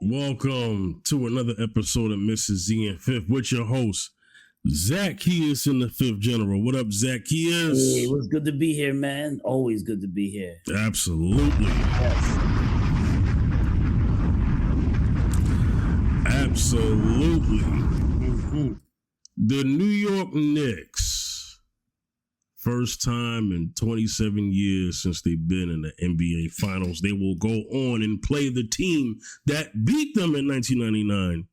Welcome to another episode of Mrs. Z and Fifth with your host, Zacchaeus in the Fifth General. What up, Zacchaeus? Hey, it was good to be here, man. Always good to be here. Absolutely. Yes. Absolutely. Mm-hmm. The New York Knicks, first time in 27 years since they've been in the NBA Finals, they will go on and play the team that beat them in 1999,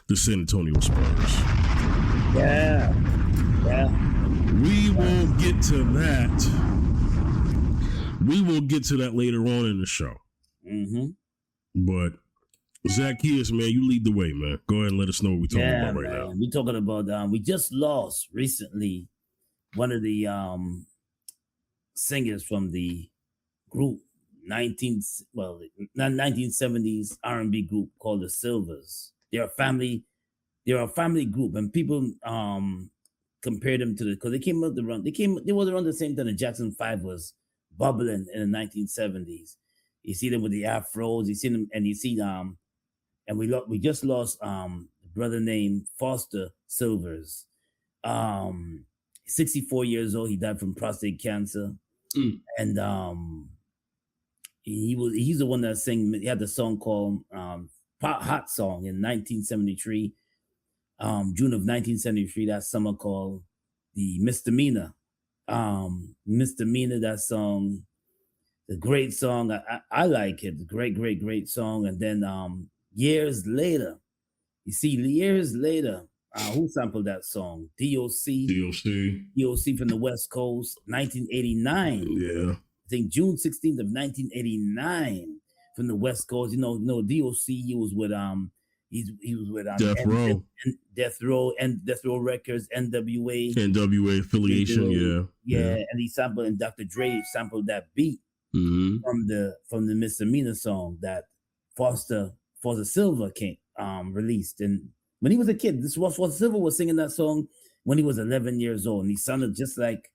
the San Antonio Spurs. Yeah. We will get to that. We will get to that later on in the show. Mm-hmm. But Zacchaeus, man, you lead the way, man. Go ahead and let us know what we're talking about right now. We're talking about we just lost recently one of the singers from the group 1970s R&B group called the Silvers. They're a family group, and people compare them to because they came up the run. They was around the same time the Jackson 5 was bubbling in the 1970s. You see them with the afros, you see them, and you see and we just lost a brother named Foster Silvers. 64 years old. He died from prostate cancer. And he's the one that sang. He had the song called Hot Song in 1973. June of 1973, that summer called the Misdemeanor. Misdemeanor, that song, the great song. I like it. Great song. And then years later, who sampled that song? DOC from the West Coast, 1989. Yeah. I think June 16th of 1989 from the West Coast. You know, DOC, he was with he was with Death Row. Death Row Records, NWA affiliation, yeah. And he sampled, and Dr. Dre sampled that beat from the Misdemeanor song that Foster Silver released. And when he was a kid, Foster Silver was singing that song when he was 11 years old, and he sounded just like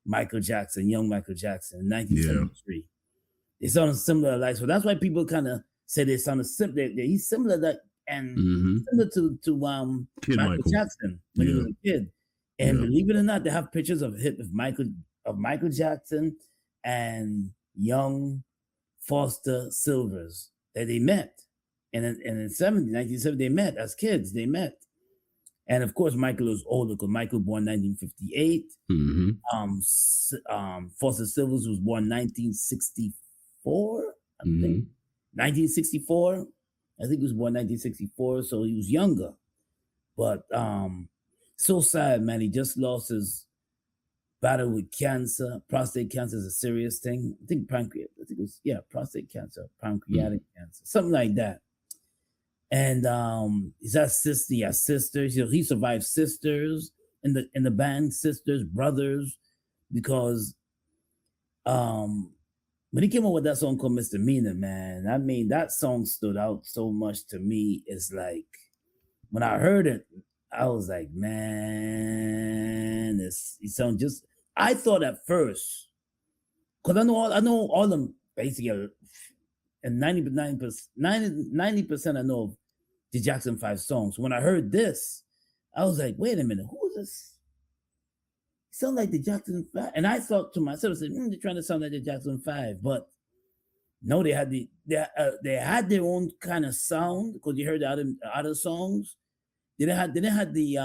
Michael Jackson, young Michael Jackson, in 1973. Yeah. They sounded similar, like, so that's why people kind of say they sounded similar. He's similar similar to Michael Jackson when he was a kid. And believe it or not, they have pictures of Michael Jackson and young Foster Silvers that they met. And in 1970, they met as kids. They met. And of course, Michael was older because Michael born 1958. Foster Silvers was born 1964, I think. 1964. I think he was born 1964, so he was younger. But so sad, man. He just lost his battle with cancer. Prostate cancer is a serious thing. I think prostate cancer, pancreatic cancer, something like that. And he has sisters. He survived sisters in the band, sisters, brothers, because when he came up with that song called Misdemeanor, man, I mean, that song stood out so much to me. It's like, when I heard it, I was like, man, he sounds just, I thought at first, because I know all them basically, and 90% I know of the Jackson 5 songs. When I heard this, I was like, wait a minute, who is this? Sound like the Jackson 5. And I thought to myself, they're trying to sound like the Jackson 5. But no, they had their own kind of sound, because you heard the other songs. They didn't have the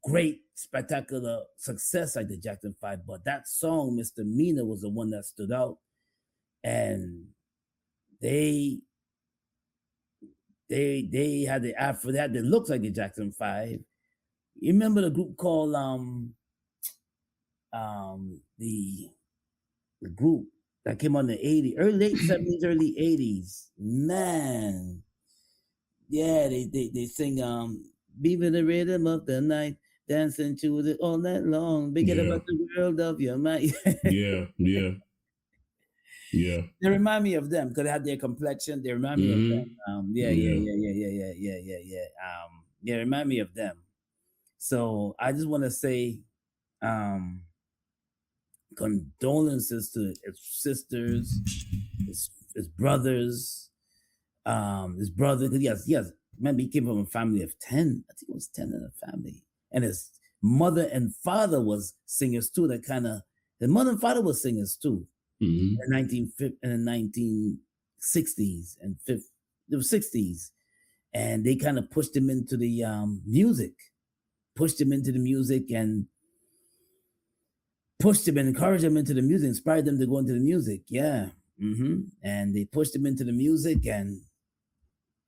great spectacular success like the Jackson 5. But that song, Misdemeanor, was the one that stood out. And they had the afro, they had the looks like the Jackson 5. You remember the group called the group that came on the late 70s, early 80s. Man. Yeah, they sing be with the rhythm of the night, dancing to it all night long, forget about the world of your mind. Yeah. They remind me of them because they had their complexion. They remind me of them. Yeah. They remind me of them. So I just want to say condolences to his sisters, his brothers, his brother. Yes, remember he came from a family of 10. I think it was 10 in the family, and his mother and father was singers too. His mother and father were singers too. In the 1960s and the 60s, and they kind of pushed him into the music, and pushed him and encouraged him into the music, inspired them to go into the music. Yeah. And they pushed him into the music, and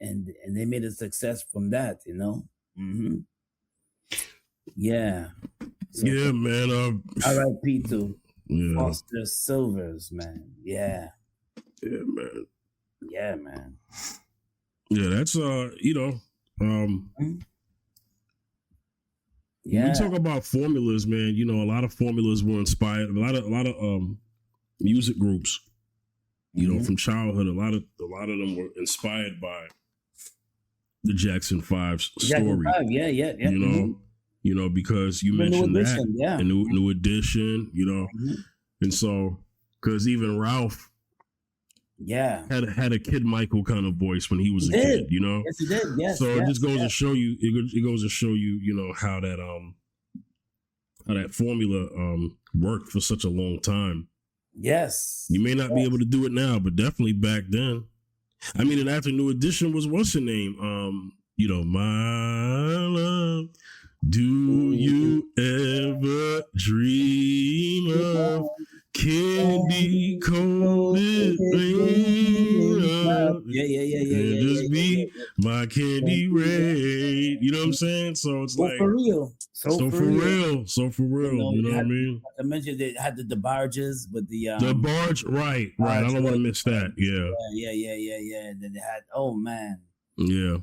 they made a success from that, you know. Yeah. So, yeah, man. R.I.P. to yeah. Foster Silvers, man. Yeah. Yeah, man. Yeah, man. Yeah, that's you know, yeah. We talk about formulas, man. You know, a lot of formulas were inspired. A lot of music groups, you know, from childhood. A lot of them were inspired by the Jackson 5's story. Yeah. You know, because you mentioned that, yeah. New Edition, you know, and so because even Ralph, had a Kid Michael kind of voice when he was a kid, you know. Yes, he did. Yes. So it just goes to show you. It goes to show you, you know, how that formula worked for such a long time. Yes. You may not be able to do it now, but definitely back then. I mean, and after New Edition was what's her name? You know, my love. Do you ever dream of candy coated rain? Yeah. Just be my candy rain. You know what I'm saying? So it's like for real. So for real. You know what I mean? I mentioned they had the barges with the barge, right. I don't want to miss that. Yeah. And then they had, oh man. Yeah.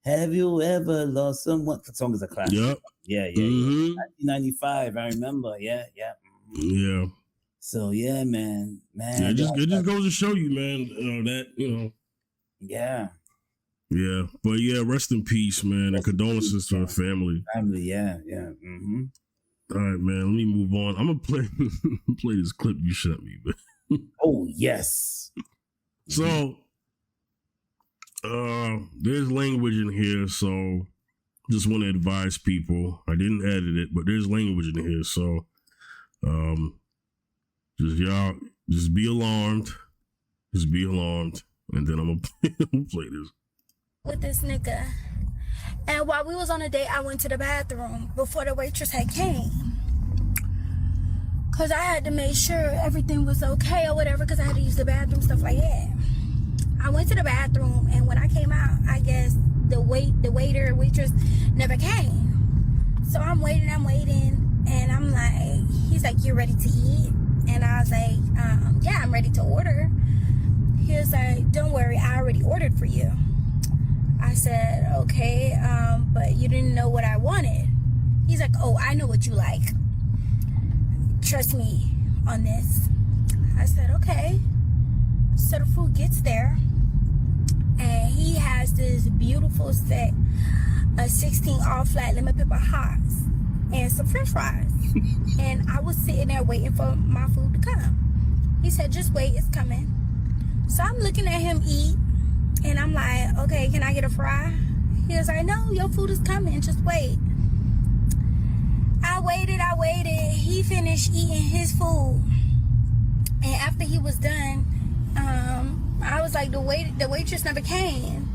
Have you ever lost someone? The song is a classic. Yep. Yeah. 1995. I remember. Yeah. Yeah. So yeah, man. Yeah, it just goes to show you, man. That you know. Yeah. Yeah, but yeah, rest in peace, man, and condolences to the family. Yeah. All right, man. Let me move on. I'm gonna play this clip you sent me, man. Oh yes. So, there's language in here, so just want to advise people. I didn't edit it, but there's language in here, so just be alarmed. Just be alarmed, and then I'm gonna play this. With this nigga, and while we was on a date, I went to the bathroom before the waitress had came, cause I had to make sure everything was okay or whatever, cause I had to use the bathroom, stuff like that. I went to the bathroom, and when I came out, I guess the waitress never came. So I'm waiting, and I'm like, he's like, you ready to eat? And I was like, yeah, I'm ready to order. He was like, don't worry, I already ordered for you. I said, okay, but you didn't know what I wanted. He's like, oh, I know what you like. Trust me on this. I said, okay. So the food gets there, and he has this beautiful set of 16 all-flat lemon pepper hots and some french fries. And I was sitting there waiting for my food to come. He said, just wait, it's coming. So I'm looking at him eat, and I'm like, okay, can I get a fry? He was like, no, your food is coming, just wait. I waited. He finished eating his food. And after he was done, I was like, the waitress never came.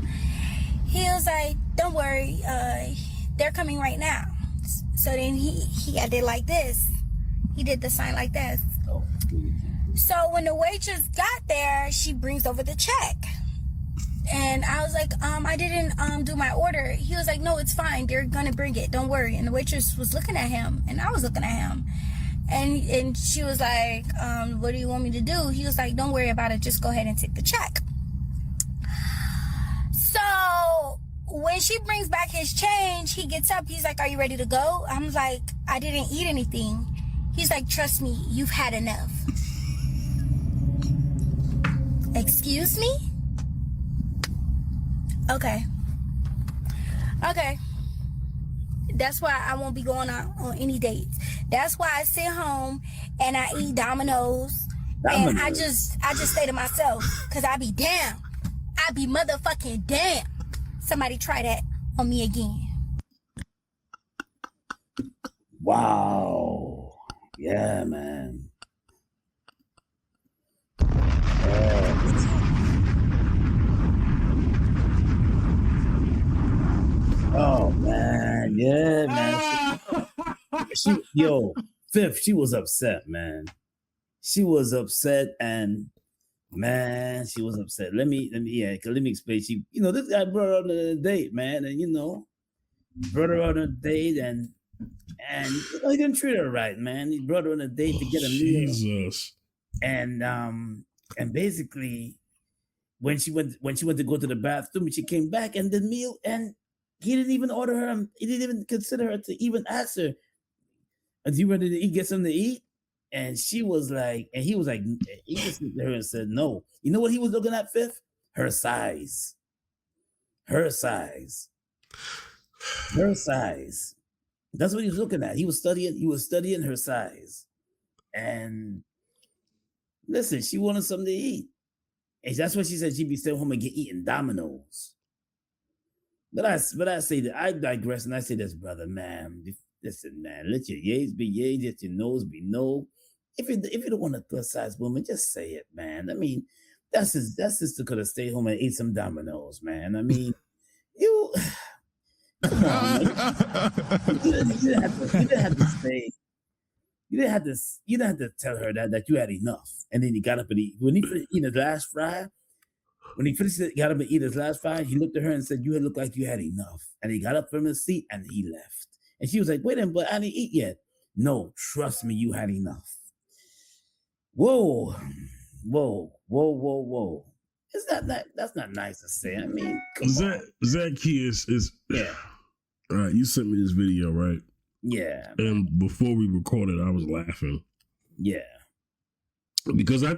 He was like, don't worry, they're coming right now. So then he did like this. He did the sign like this. So when the waitress got there, she brings over the check. And I was like, I didn't do my order. He was like, no, it's fine. They're gonna bring it. Don't worry. And the waitress was looking at him, and I was looking at him. And she was like, what do you want me to do? He was like, don't worry about it. Just go ahead and take the check. So when she brings back his change, he gets up. He's like, are you ready to go? I'm like, I didn't eat anything. He's like, trust me, you've had enough. Excuse me? Okay. That's why I won't be going on any dates. That's why I sit home and I eat Domino's And I just say to myself, because I be down. I be motherfucking damn. Somebody try that on me again. Wow. Yeah, man. Oh man, yeah, man. Fifth, she was upset, man. She was upset, and man, she was upset. Let me explain. She, this guy brought her on a date, man, and brought her on a date, and he didn't treat her right, man. He brought her on a date to get a meal. Jesus. And basically, when she went to go to the bathroom, she came back, and the meal, and he didn't even order her. He didn't even consider her to even ask her, "Are you ready to eat? Get something to eat?" And she was like, and he was like, he just looked at her and said, "No." You know what he was looking at, Fifth? Her size. Her size. Her size. That's what he was looking at. He was studying her size. And listen, she wanted something to eat. And that's what she said. She'd be staying home and get eating Dominoes. But I say that I digress, and I say this, brother, man. Listen, man, let your yays be yays, let your no's be no. If you don't want a plus size woman, just say it, man. I mean, that sister could have stayed home and ate some Dominoes, man. I mean, you come on, man. You didn't have to say. You didn't have to tell her that you had enough, and then he got up and when he finished eating his last fry. When he finished it, got up and eat his last fry, he looked at her and said, "You look like you had enough." And he got up from his seat and he left. And she was like, "Wait a minute, but I didn't eat yet." "No, trust me, you had enough." Whoa. Is that's not nice to say. I mean, Zacchaeus is yeah. All right, you sent me this video, right? Yeah. And before we recorded, I was laughing. Yeah. Because I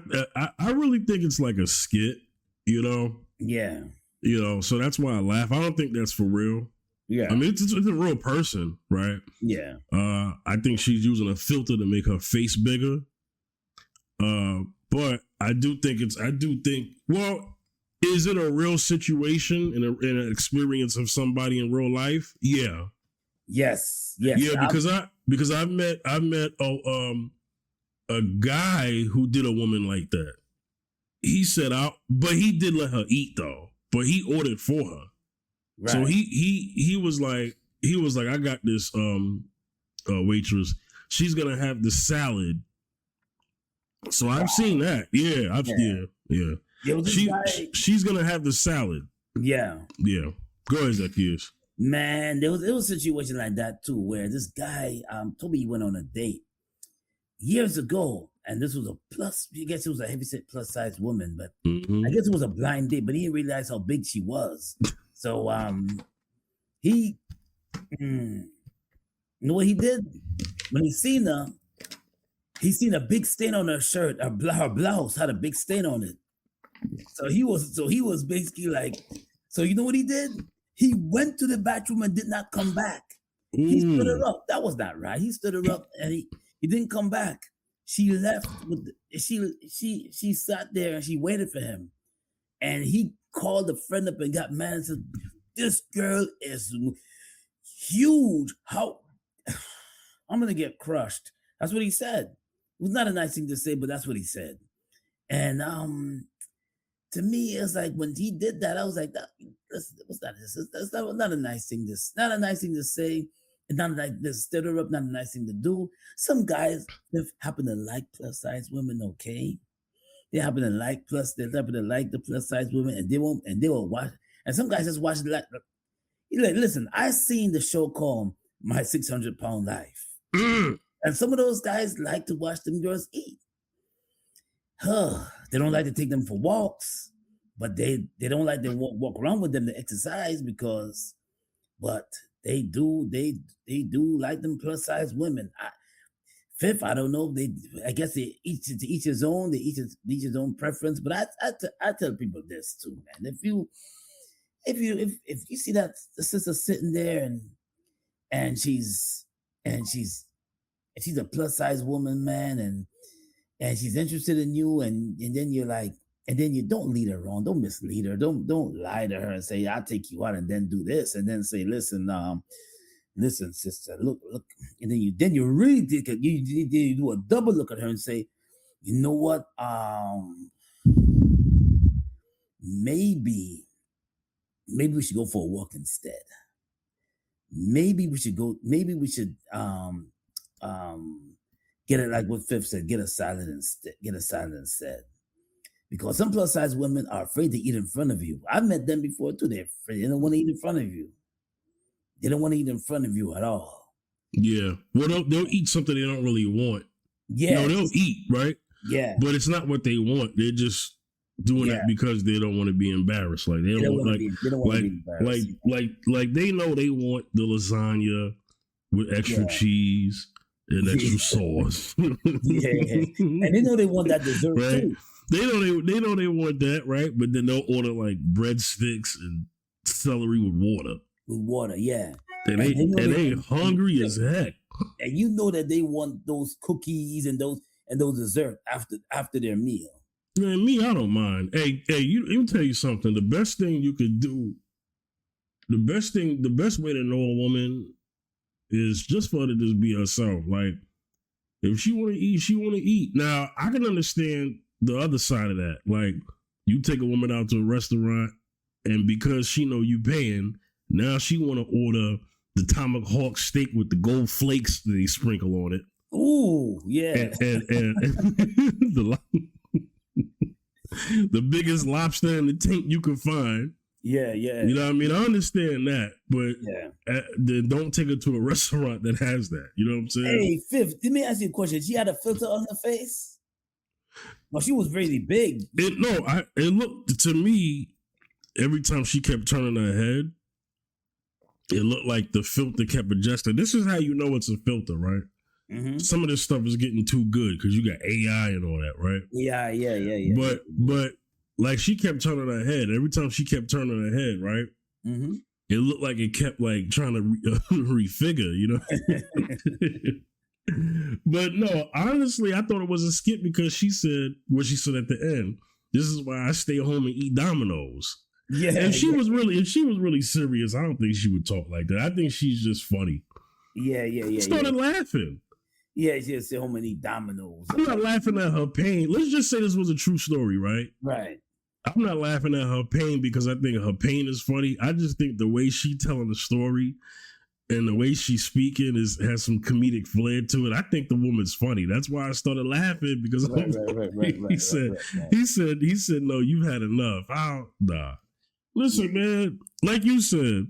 really think it's like a skit, Yeah. So that's why I laugh. I don't think that's for real. Yeah. I mean, it's a real person, right? Yeah. I think she's using a filter to make her face bigger. But I do think, well, is it a real situation in an experience of somebody in real life? Yeah. Yes. Yeah, because I've met a guy who did a woman like that. He said but he did let her eat though. But he ordered for her. Right. So he was like, I got this waitress. She's gonna have the salad. So I've seen that. Yeah. She's gonna have the salad. Yeah. Yeah. Go ahead, Zacchaeus. Man, there was a situation like that too, where this guy told me he went on a date years ago, and this was I guess it was a heavyset plus size woman, but I guess it was a blind date, but he didn't realize how big she was. So you know what he did? When he seen her, he seen a big stain on her shirt. Her blouse had a big stain on it. So he was basically like, so you know what he did? He went to the bathroom and did not come back. He stood her up. That was not right. He stood her up and he didn't come back. She left she sat there and she waited for him. And he called a friend up and got mad and said, "This girl is huge. How I'm gonna get crushed." That's what he said. It was not a nice thing to say, but that's what he said. And to me, it's like when he did that, I was like, that's not a nice thing. Not a nice thing to say. It's not like this stir her up. Not a nice thing to do. Some guys happen to like plus size women. Okay, they happen to like the plus size women, and they will watch. And some guys just watch like, listen. I seen the show called My 600-Pound Life, and some of those guys like to watch them girls eat. They don't like to take them for walks, but they don't like to walk around with them to exercise but they do like them plus size women. Fifth, I don't know. I guess they each his own. They each his own preference. But I tell people this too, man. If you see that the sister sitting there and she's a plus size woman, man, and she's interested in you, and then you're like, and then you don't lead her on, don't mislead her, don't lie to her and say I'll take you out and then do this, and then say, listen, sister, look, and then you really did you do a double look at her and say, you know what, maybe we should go for a walk instead. Maybe we should get it like what Fifth said, get a salad instead. Because some plus size women are afraid to eat in front of you. I've met them before too. They're afraid. They don't want to eat in front of you. They don't want to eat in front of you at all. Yeah. Well, they'll eat something they don't really want. Yeah. No, they'll eat, right? Yeah. But it's not what they want. They're just doing that because they don't want to be embarrassed. Like they don't want to be embarrassed. Like they know they want the lasagna with extra cheese and extra sauce. And they know they want that dessert too. They know they want that, right? But then they'll order like breadsticks and celery with water. Yeah. And they hungry as heck. And you know that they want those cookies and those dessert after their meal. Man, me, I don't mind. Hey, let me tell you something. The best thing you could do, the best way to know a woman is just for her to just be herself. Like, if she want to eat, she want to eat. Now, I can understand the other side of that. Like, you take a woman out to a restaurant, and because she know you paying, now she want to order the tomahawk steak with the gold flakes that they sprinkle on it. Ooh, yeah. And the biggest lobster in the tank you can find. Yeah. You know what I mean? I understand that, but then don't take her to a restaurant that has that. You know what I'm saying? Hey, Fifth, let me ask you a question. She had a filter on her face? Well, she was really big. It looked to me, every time she kept turning her head, it looked like the filter kept adjusting. This is how you know it's a filter, right? Mm-hmm. Some of this stuff is getting too good because you got AI and all that, right? Yeah. But like she kept turning her head. Every time she kept turning her head, right? Mm-hmm. It looked like it kept like trying to refigure, you know? But no, honestly, I thought it was a skit because she said what she said at the end. This is why I stay home and eat Domino's. Yeah. And if she was really serious, I don't think she would talk like that. I think she's just funny. Yeah. Started laughing. Yeah, she just stay home and eat Domino's. I'm not laughing at her pain. Let's just say this was a true story, right? Right. I'm not laughing at her pain because I think her pain is funny. I just think the way she telling the story and the way she's speaking has some comedic flair to it. I think the woman's funny. That's why I started laughing because he said, no, you've had enough. Nah. Listen, man, like you said,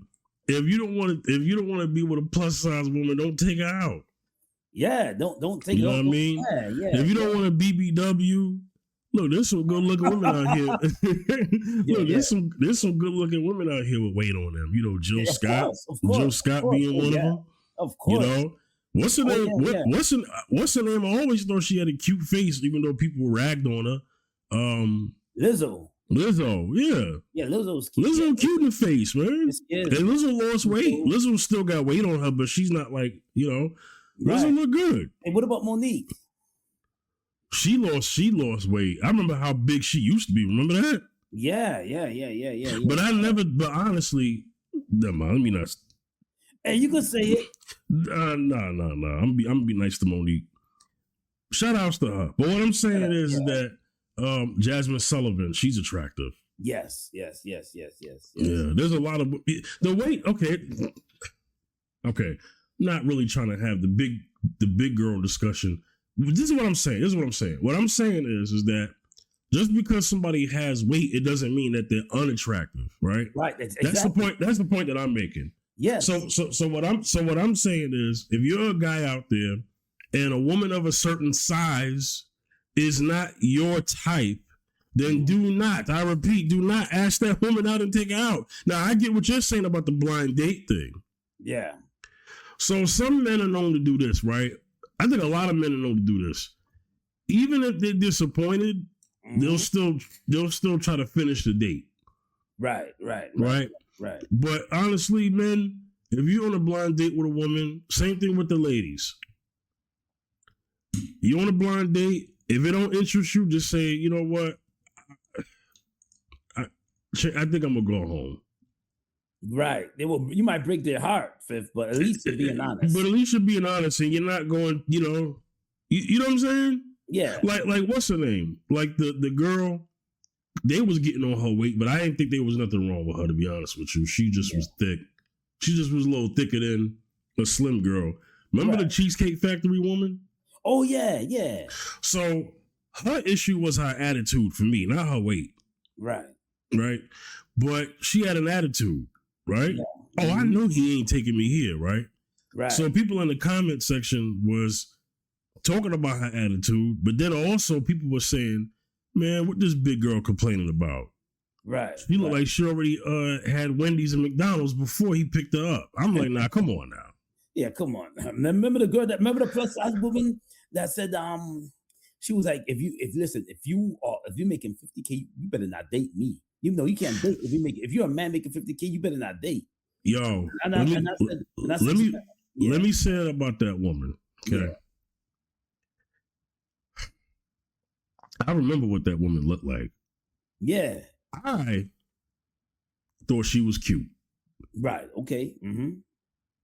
if you don't want to be with a plus size woman, don't take her out. Yeah, don't take. You know what I mean? Yeah. If you don't want a BBW, look, there's some good looking women out here. There's some good looking women out here with weight on them. You know, Jill Scott. Jill Scott being one of them. Of course. You know, what's her name? What's her name? I always thought she had a cute face, even though people ragged on her. Lizzo, yeah. Yeah, Lizzo's cute. Lizzo cute in the face, man. And Lizzo lost weight. Lizzo still got weight on her, but she's not like, you know, Lizzo look good. And what about Monique? She lost weight. I remember how big she used to be. Remember that? Yeah. But honestly, never mind. Let me not. Hey, you could say it. No. I'm gonna be nice to Monique. Shout outs to her. But what I'm saying is that Jasmine Sullivan, she's attractive. Yes. Yeah, there's a lot of the weight. Okay. Not really trying to have the big girl discussion. This is what I'm saying. What I'm saying is that just because somebody has weight, it doesn't mean that they're unattractive, right? Right. That's the point. That's the point that I'm making. Yes. So what I'm saying is, if you're a guy out there and a woman of a certain size is not your type, then do not ask that woman out and take her out. Now, I get what you're saying about the blind date thing. Yeah. So some men are known to do this, right? I think a lot of men are known to do this. Even if they're disappointed, they'll still try to finish the date. Right. But honestly, men, if you're on a blind date with a woman, same thing with the ladies. You on a blind date If it don't interest you, just say, you know what? I think I'm gonna go home. Right. You might break their heart, Fifth, but at least you're being honest. But at least you're being honest, and you're not going, you know what I'm saying? Yeah. Like what's her name? Like the girl, they was getting on her weight, but I didn't think there was nothing wrong with her, to be honest with you. She just was thick. She just was a little thicker than a slim girl. Remember the Cheesecake Factory woman? Oh, yeah, yeah. So her issue was her attitude for me, not her weight. Right. Right? But she had an attitude, right? Yeah. Oh, I know he ain't taking me here, right? Right. So people in the comment section was talking about her attitude, but then also people were saying, man, what this big girl complaining about? Right. She looked like she already had Wendy's and McDonald's before he picked her up. I'm like, nah, come on now. Yeah, come on. Remember the plus size woman that said she was like, if you're making 50K, you better not date me. You know you can't date if you're a man making 50K, you better not date. Yo, let me say it about that woman. Okay. Yeah. I remember what that woman looked like. Yeah. I thought she was cute. Right. Okay. Mm-hmm.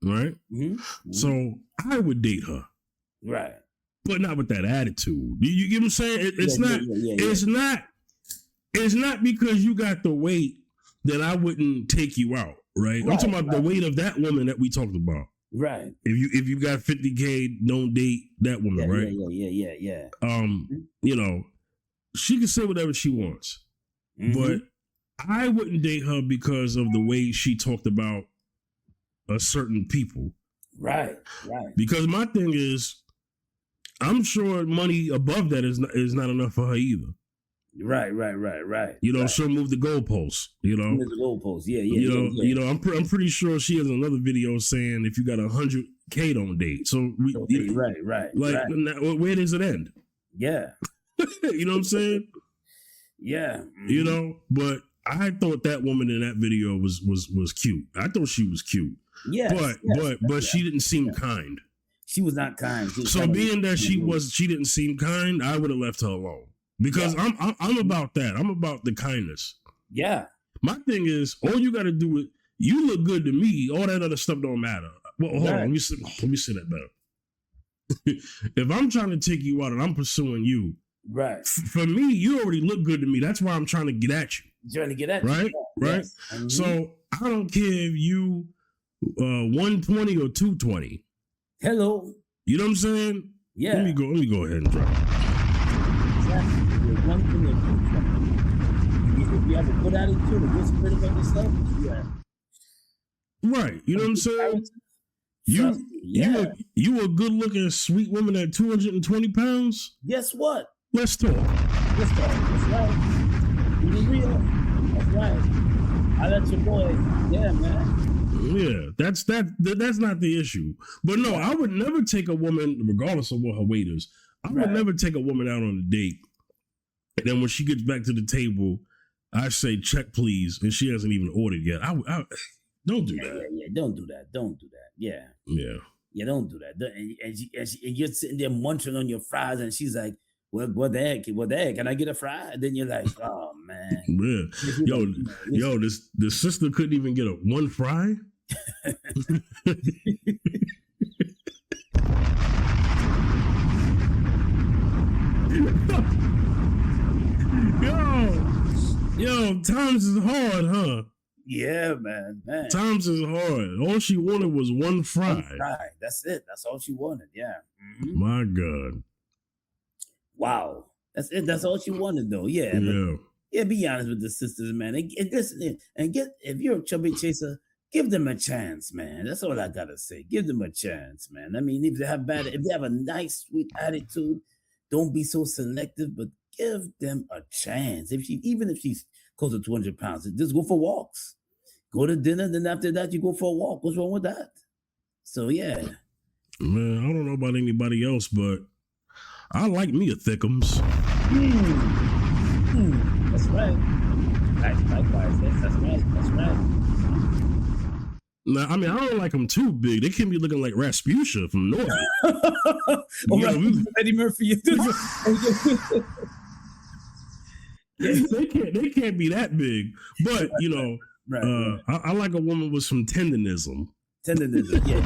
Right? Mm-hmm. So I would date her. Right. But not with that attitude. You get what I'm saying? It's not because you got the weight that I wouldn't take you out, right? I'm talking about the weight of that woman that we talked about. Right. If you got 50K, don't date that woman, right? Yeah. You know, she can say whatever she wants. Mm-hmm. But I wouldn't date her because of the way she talked about a certain people. Right. Because my thing is, I'm sure money above that is not enough for her either. Right. You know, she'll move the goalposts. You know, move the goalposts. Yeah. You know, I'm pretty sure she has another video saying if you got 100K, don't date. So right. Like, where does it end? Yeah. You know what I'm saying? Yeah. Mm-hmm. You know, but I thought that woman in that video was cute. I thought she was cute. Yeah. But she didn't seem kind. She was not kind. So being that she didn't seem kind, I would have left her alone. Because I'm about that. I'm about the kindness. Yeah. My thing is, all you got to do is, you look good to me. All that other stuff don't matter. Well, hold on. Let me say that better. If I'm trying to take you out and I'm pursuing you, right? For me, you already look good to me. That's why I'm trying to get at you. Trying to get at you, right? Yes. Mm-hmm. So I don't care if you 120 or 220. Hello. You know what I'm saying? Yeah. Let me go ahead and drop. Exactly. One thing or 220. If you have a good attitude, a good spirit about yourself, yeah. Right. You know what I'm saying? You a good looking sweet woman at 220 pounds? Guess what? Let's talk. That's right. You real? That's right. I let your boy. Yeah, man. Yeah, that's not the issue. But no, I would never take a woman, regardless of what her weight is. I would never take a woman out on a date, and then when she gets back to the table, I say, check please, and she hasn't even ordered yet. I don't do that. Yeah, don't do that. Yeah, don't do that. And you're sitting there munching on your fries, and she's like, what the heck? Can I get a fry? And then you're like, oh man. Yeah. Yo, this sister couldn't even get one fry? Yo, times is hard, huh? Yeah, man. Times is hard. All she wanted was one fry. One fry. That's it. That's all she wanted. Yeah. Mm-hmm. My God. Wow. That's it. That's all she wanted, though. Yeah. Yeah. Be honest with the sisters, man. And listen, and if you're a chubby chaser, give them a chance, man. That's all I gotta say. Give them a chance, man. I mean, if they have a nice, sweet attitude, don't be so selective, but give them a chance. Even if she's close to 200 pounds, just go for walks. Go to dinner, then after that, you go for a walk. What's wrong with that? So, yeah. Man, I don't know about anybody else, but I like me a thickums. That's right. Likewise. That's right. Now, I mean, I don't like them too big. They can't be looking like Rasputia from Norway. Eddie Murphy. They can't be that big. But you know, right. I like a woman with some tendonism. Tendonism, yeah.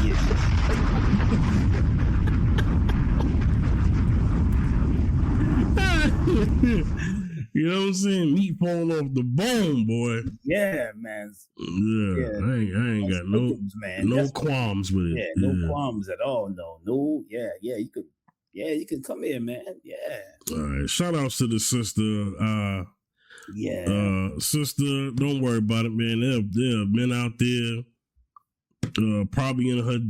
You know what I'm saying? Meat falling off the bone, boy. Yeah, man. Yeah. I ain't got no qualms with it. Yeah, no qualms at all. No. Yeah. You could come here, man. Yeah. All right. Shout outs to the sister. Sister, don't worry about it, man. There are men out there, probably in her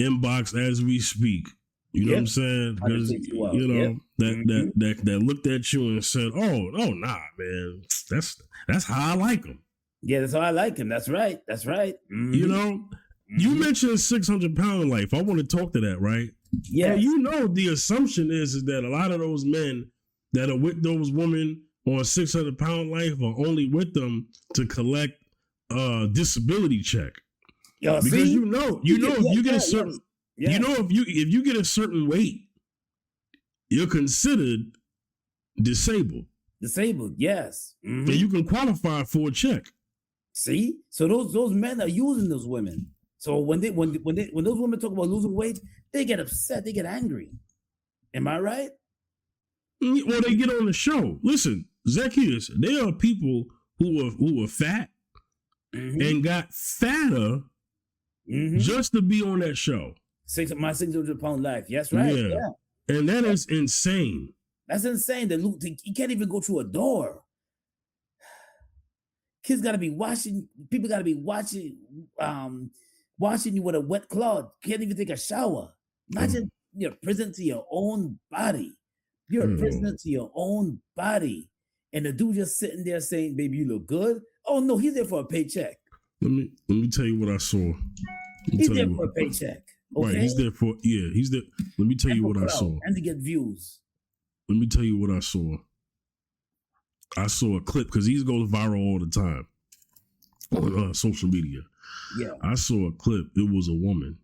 inbox as we speak. You know what I'm saying? Because you know that looked at you and said, "Oh, nah, man, that's how I like him." Yeah, that's how I like him. That's right. Mm-hmm. You know, you mentioned 600-pound life. I want to talk to that, right? Yeah. And you know, the assumption is that a lot of those men that are with those women on 600-pound life are only with them to collect disability check. Yo, because see? you know, if you get a certain. Yeah. You know, if you get a certain weight, you're considered disabled. Disabled, yes. Mm-hmm. And you can qualify for a check. See, so those men are using those women. So when those women talk about losing weight, they get upset, they get angry. Am I right? Well, they get on the show. Listen, Zacchaeus, there are people who are fat and got fatter just to be on that show. My 600-pound life. Yes, right. Yeah. And that is insane. That's insane. You can't even go through a door. Kids gotta be washing. People gotta be washing you with a wet cloth. Can't even take a shower. Imagine you're a prisoner to your own body. You're a prisoner to your own body, and the dude just sitting there saying, "Baby, you look good." Oh no, he's there for a paycheck. Let me tell you what I saw. He's there for a paycheck. Okay? Right, he's there. Let me tell you what I saw. And to get views. Let me tell you what I saw. I saw a clip because these goes viral all the time on social media. Yeah. I saw a clip. It was a woman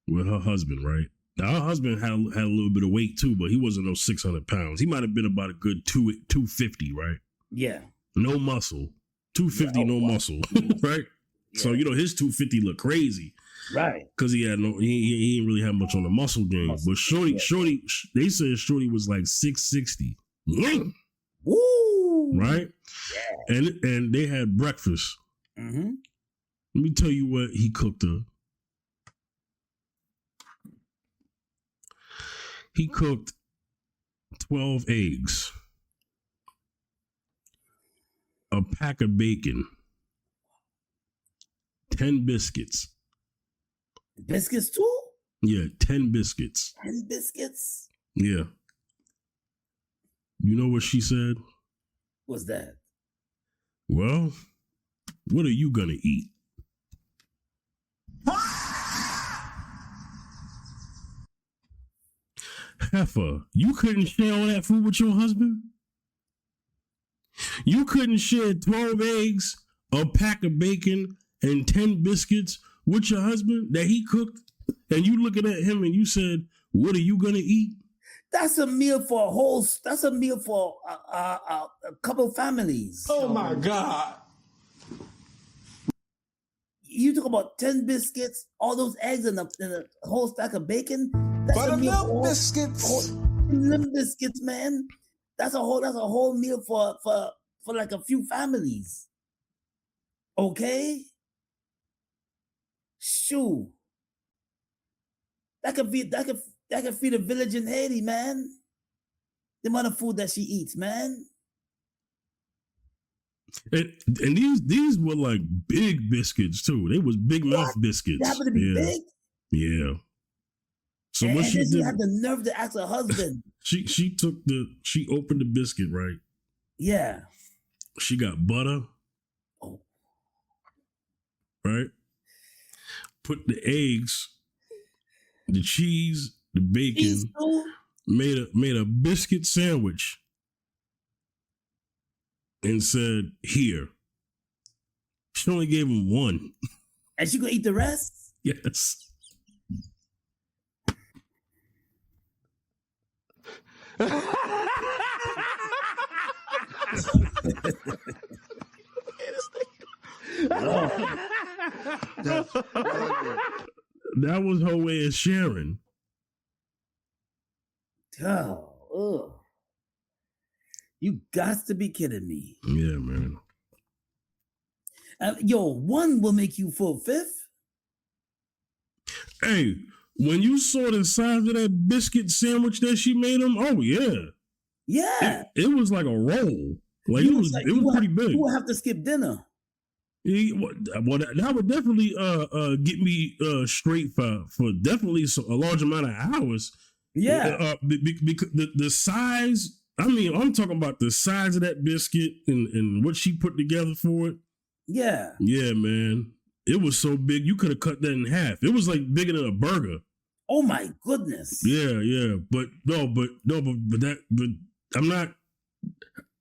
with her husband, right? Now, her husband had a little bit of weight too, but he wasn't no 600 pounds. He might have been about a good 250, right? Yeah. No muscle. 250, no muscle, right? Yeah. So, you know, his 250 looked crazy. Right. Because he didn't really have much on the muscle game. But Shorty, they said Shorty was like 660. Woo! Right? Yeah. And they had breakfast. Mm-hmm. Let me tell you what he cooked her. He cooked 12 eggs, a pack of bacon, 10 biscuits. Biscuits too? Yeah, 10 biscuits. 10 biscuits? Yeah. You know what she said? What's that? Well, what are you gonna eat? Heifer, you couldn't share all that food with your husband? You couldn't share 12 eggs, a pack of bacon, and 10 biscuits with your husband that he cooked? And you looking at him and you said, what are you gonna eat? That's a meal for a couple families. Oh my God. You talk about 10 biscuits, all those eggs, and a whole stack of bacon. That's buttermilk biscuits. Buttermilk biscuits, man. That's a whole meal for like a few families. Okay? Shoo. That could feed a village in Haiti, man. The amount of food that she eats, man. And these were like big biscuits too. They was big mouth biscuits. They happen to be big. Yeah. So and what she did? She had the nerve to ask her husband. she opened the biscuit, right? Yeah. She got butter. Oh. Right. Put the eggs, the cheese, the bacon. Made a biscuit sandwich. And said, here. She only gave him one. And she gonna eat the rest? Yes. That was her way of sharing. Oh, ugh. You got to be kidding me. Yeah, man. Yo, one will make you full fifth. Hey, when you saw the size of that biscuit sandwich that she made him, oh yeah. Yeah. It was like a roll. Like it was pretty big. You will have to skip dinner. Well, that would definitely get me straight for definitely a large amount of hours. Yeah. Because the size, I mean, I'm talking about the size of that biscuit and what she put together for it. Yeah. Yeah, man. It was so big you could have cut that in half. It was like bigger than a burger. Oh my goodness. Yeah. But I'm not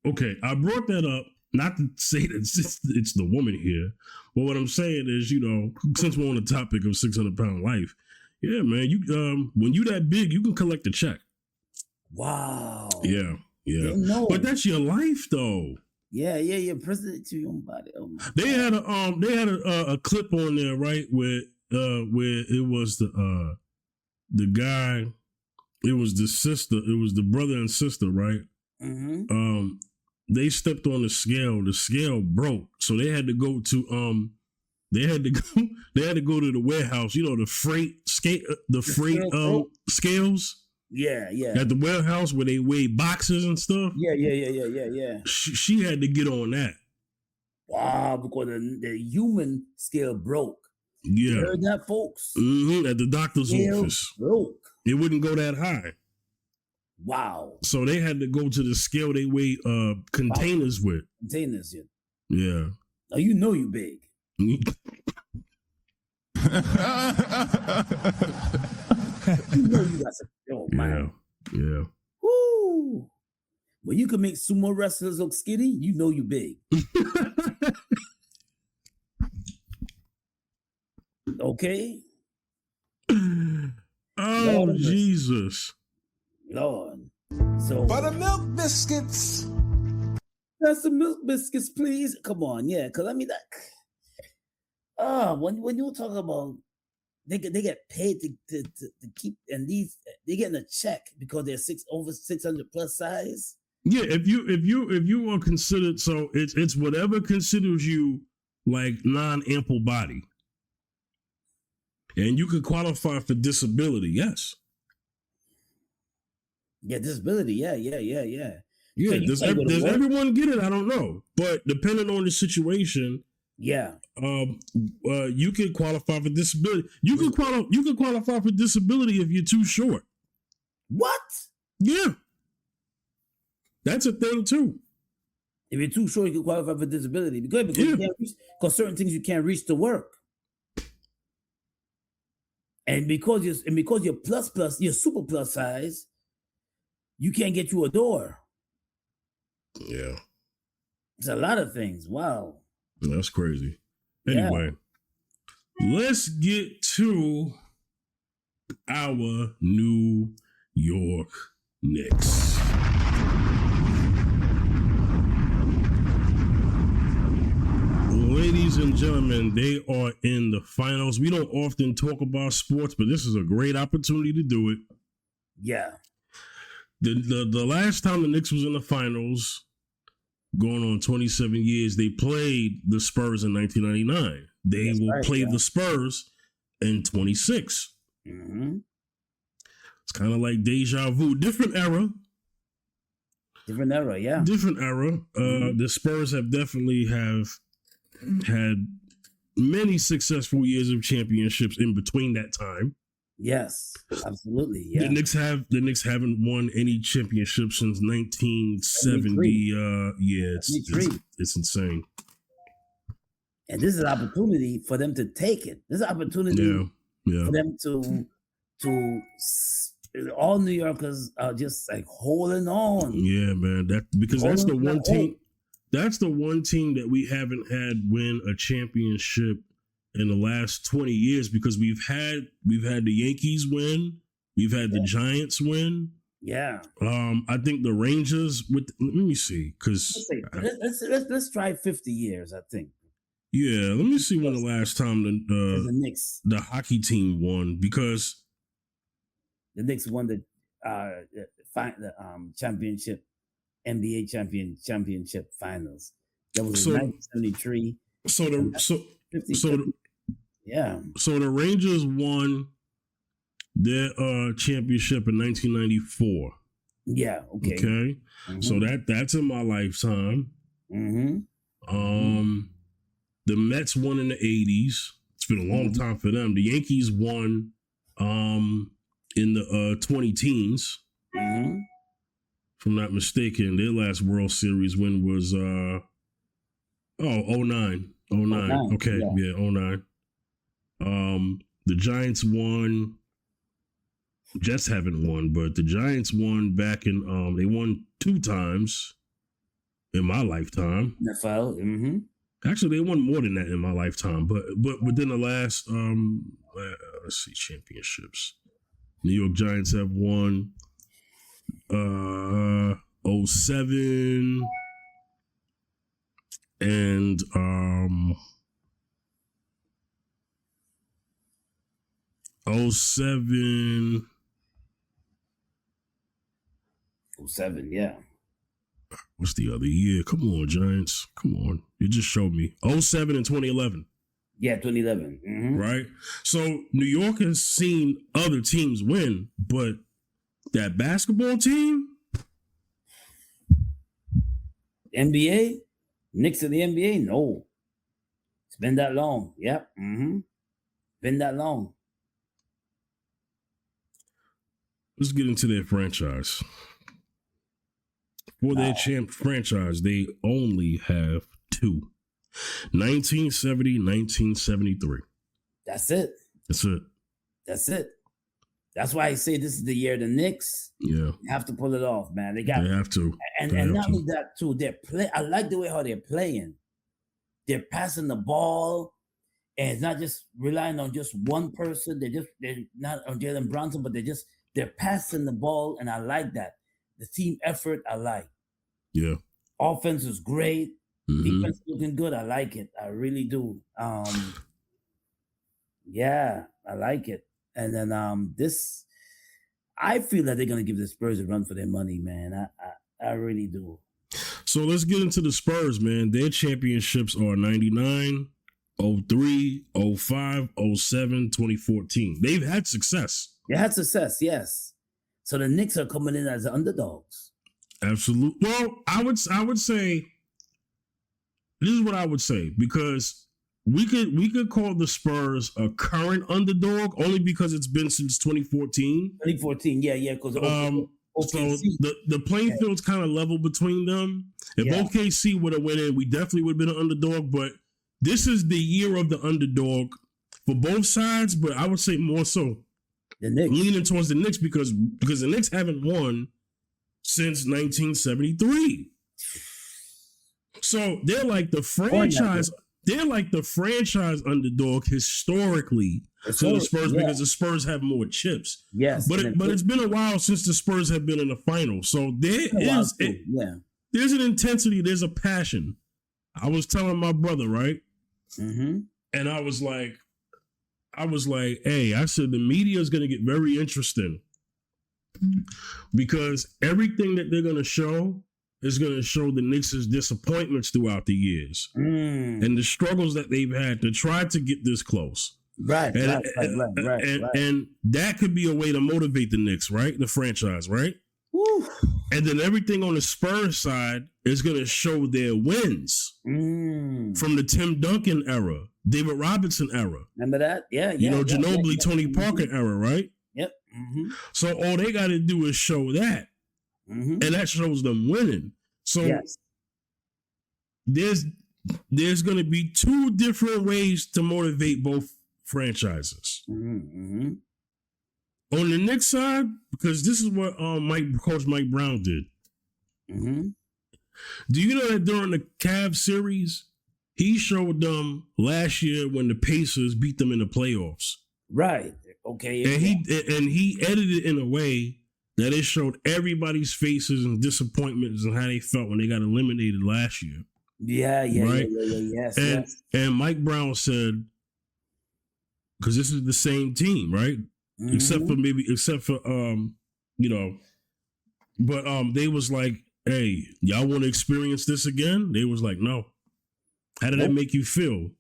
okay. I brought that up not to say that it's the woman here, but what I'm saying is, since we're on the topic of 600-pound life, yeah, man, you when you that big, you can collect a check. Wow. Yeah. No. But that's your life, though. Yeah. President to your own body. Oh my they God. had a clip on there, right, where it was the guy, it was the sister, it was the brother and sister, right? Mm-hmm. They stepped on the scale broke, so they had to go to they had to go to the warehouse, the freight scales. Yeah. At the warehouse where they weigh boxes and stuff. Yeah. She had to get on that. Wow, because the human scale broke. Yeah. You heard that, folks? Mm-hmm. At the doctor's office. Broke. It wouldn't go that high. Wow. So they had to go to the scale they weigh containers with. Containers, yeah. Oh, you know you big. You know you got some. Oh, man. Yeah. Woo! When you can make sumo wrestlers look skinny, you know you big. Okay? Oh, Lord, Jesus. Lord. So buttermilk biscuits. That's some milk biscuits, please. Come on, yeah. Because I mean, when you talk about they get paid to keep, and they're getting a check because they're over 600 plus size. Yeah, if you are considered, so it's whatever considers you like non-ample body, and you could qualify for disability. Yes. Yeah, disability. Yeah. Yeah, does everyone get it? I don't know, but depending on the situation, yeah, you can qualify for disability. You can qualify for disability if you're too short. What? Yeah, that's a thing too. If you're too short, you can qualify for disability because you can't reach, because certain things you can't reach to work, and because you're plus, you're super plus size, you can't get you a door. Yeah. It's a lot of things. Wow. That's crazy. Anyway, let's get to our New York Knicks. Ladies and gentlemen, they are in the finals. We don't often talk about sports, but this is a great opportunity to do it. Yeah. The last time the Knicks was in the finals, going on 27 years, they played the Spurs in 1999. They will play the Spurs in 26. Mm-hmm. It's kind of like deja vu. Different era, yeah. Different era. The Spurs have definitely had many successful years of championships in between that time. Yes, absolutely. Yeah. The Knicks haven't won any championship since 1970. It's insane. And this is an opportunity for them to take it. This is an opportunity for them to all New Yorkers are just like holding on. Yeah, man. That's the one team that we haven't had win a championship in the last 20 years because we've had the Yankees win, we've had the Giants win. Yeah. I think the Rangers let me see, because let's try 50 years, I think. Yeah, let me see when the last time the Knicks, the hockey team won, because the Knicks won the championship, NBA championship finals. That was in 1973. So the Rangers won their championship in 1994. Yeah. Okay. Okay. Mm-hmm. So that's in my lifetime. Mm-hmm. The Mets won in the 80s. It's been a long time for them. The Yankees won in the 20 teens. Mm-hmm. If I'm not mistaken, their last World Series win was 09. 09. Okay, yeah, 09. The Giants won. Jets haven't won, but the Giants won back in they won 2 times in my lifetime. NFL. Mm-hmm. Actually, they won more than that in my lifetime, but within the last let's see, championships. New York Giants have won 07 and 07. 07, yeah. What's the other year? Come on, Giants. Come on. You just showed me. 07 and 2011. Yeah, 2011. Mm-hmm. Right? So New York has seen other teams win, but that basketball team? NBA? Knicks of the NBA? No. It's been that long. Yep. Mm-hmm. Been that long. Let's get into their franchise. For their franchise, they only have 2. 1970, 1973. That's it. That's it. That's why I say this is the year the Knicks. Yeah. Have to pull it off, man. They have to. And not only that, too, I like the way how they're playing. They're passing the ball, and it's not just relying on just one person. They're not on Jalen Brunson, but they're passing the ball, and I like that. The team effort, I like. Yeah. Offense is great. Mm-hmm. Defense looking good. I like it. I really do. Yeah, I like it. And then I feel that they're gonna give the Spurs a run for their money, man. I really do. So let's get into the Spurs, man. Their championships are 99, 03, 05, 07, 2014. They've had success. They had success, yes. So the Knicks are coming in as underdogs. Absolutely. Well, I would say this is what I would say, because we could call the Spurs a current underdog only because it's been since 2014. 2014, yeah, because so the playing field's kind of level between them. If OKC would have went in, we definitely would have been an underdog. But this is the year of the underdog for both sides. But I would say more so the Knicks, leaning towards the Knicks because the Knicks haven't won since 1973. So they're like the franchise. They're like the franchise underdog historically to the Spurs because the Spurs have more chips. Yes, but it's been a while since the Spurs have been in the finals. So there's an intensity. There's a passion. I was telling my brother, right? Mm-hmm. And I was like, hey, I said the media is going to get very interesting because everything that they're going to show is going to show the Knicks' disappointments throughout the years and the struggles that they've had to try to get this close. Right. And that could be a way to motivate the Knicks, right? The franchise, right? Woo. And then everything on the Spurs side is going to show their wins from the Tim Duncan era, David Robinson era. Remember that? Yeah. Ginobili, Tony Parker era, right? Yep. Mm-hmm. So all they got to do is show that. Mm-hmm. And that shows them winning. So there's going to be 2 different ways to motivate both franchises. Mm-hmm. On the Knicks side, because this is what Coach Mike Brown did. Mm-hmm. Do you know that during the Cavs series, He showed them last year when the Pacers beat them in the playoffs. Right. Okay. And he edited it in a way that it showed everybody's faces and disappointments and how they felt when they got eliminated last year. Yeah, right? Yes, and Mike Brown said, because this is the same team, right? Mm-hmm. Except for but they was like, hey, y'all want to experience this again? They was like, no. How did that make you feel?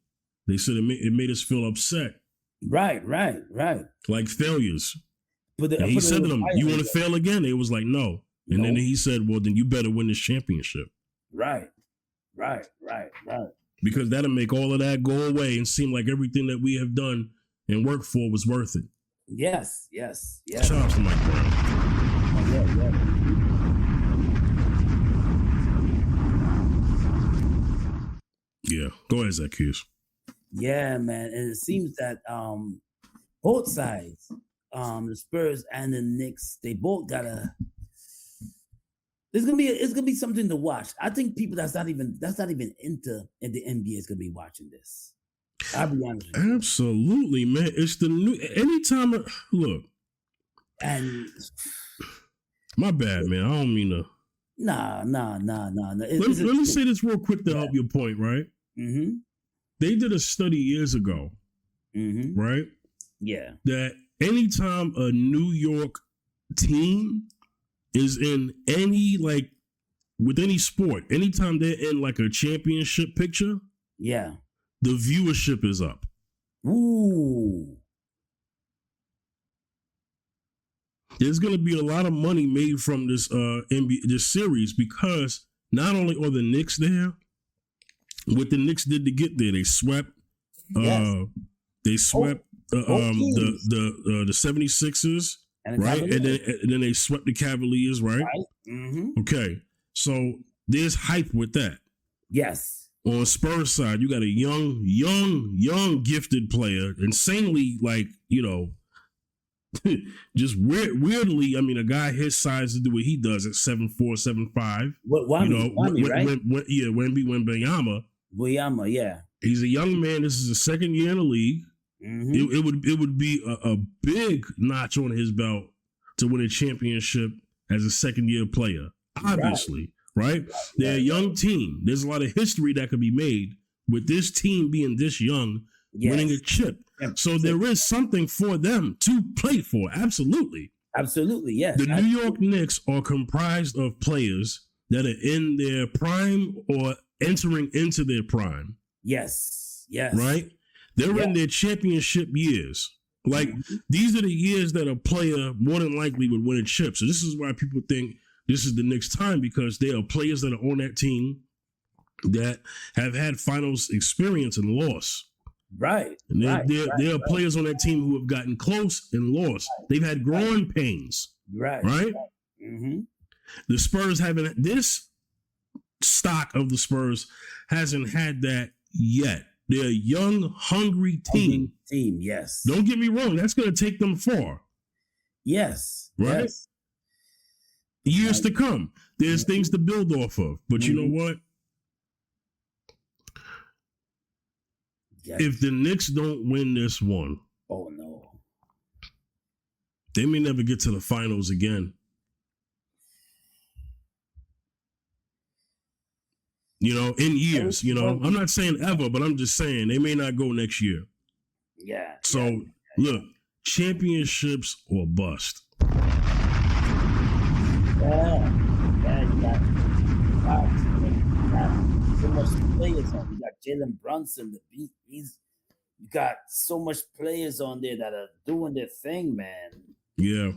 They said it made us feel upset. Right. Like failures. And he said to them, you want to fail again? They was like, no. And then he said, well, then you better win this championship. Right. Because that'll make all of that go away and seem like everything that we have done and worked for was worth it. Yes. Shout out to Mike Brown. Yeah. Go ahead, Zacchaeus. Yeah, man. And it seems that both sides, the Spurs and the Knicks, they both gotta. It's gonna be something to watch. I think people that's not even into the NBA is gonna be watching this. I'll be honest with you. Absolutely, man. It's the new. Anytime, look. And my bad, man. I don't mean to. Nah. Let me say this real quick to help your point, right? Mm-hmm. They did a study years ago, right? Yeah. That anytime a New York team is in any, like, with any sport, anytime they're in like a championship picture, yeah, the viewership is up. Ooh. There's going to be a lot of money made from this this series because not only are the Knicks there, what the Knicks did to get there, they swept. Yes. They swept the 76ers, right? And then they swept the Cavaliers, right? Mm-hmm. Okay, so there's hype with that. Yes. On Spurs side, you got a young, gifted player, insanely, like, just weirdly. I mean, a guy his size to do what he does at 7'4", 7'5". Wembyama. Wembanyama, yeah. He's a young man. This is his second year in the league. Mm-hmm. It would be a big notch on his belt to win a championship as a second year player. Obviously, right? They're a young team. There's a lot of history that could be made with this team being this young, winning a chip. So there is something for them to play for. Absolutely, yes. The New York Knicks are comprised of players that are in their prime or entering into their prime. Yes. Right? They're in their championship years. Like, these are the years that a player more than likely would win a chip. So this is why people think this is the Knicks' time, because there are players that are on that team that have had finals experience and loss. Right. And there are players on that team who have gotten close and lost. They've had growing pains. Right? Mm-hmm. The Spurs haven't, this stock of the Spurs hasn't had that yet. They're a young, hungry team. Yes. Don't get me wrong. That's going to take them far. Yes. Right? Yes. Years to come. There's things to build off of. But you know what? Yes. If the Knicks don't win this one, oh no, they may never get to the finals again. In years, I'm not saying ever, but I'm just saying they may not go next year. Yeah. So look, championships or bust. Yeah, you got so much players on. You got Jalen Brunson, you got so much players on there that are doing their thing, man. Yeah.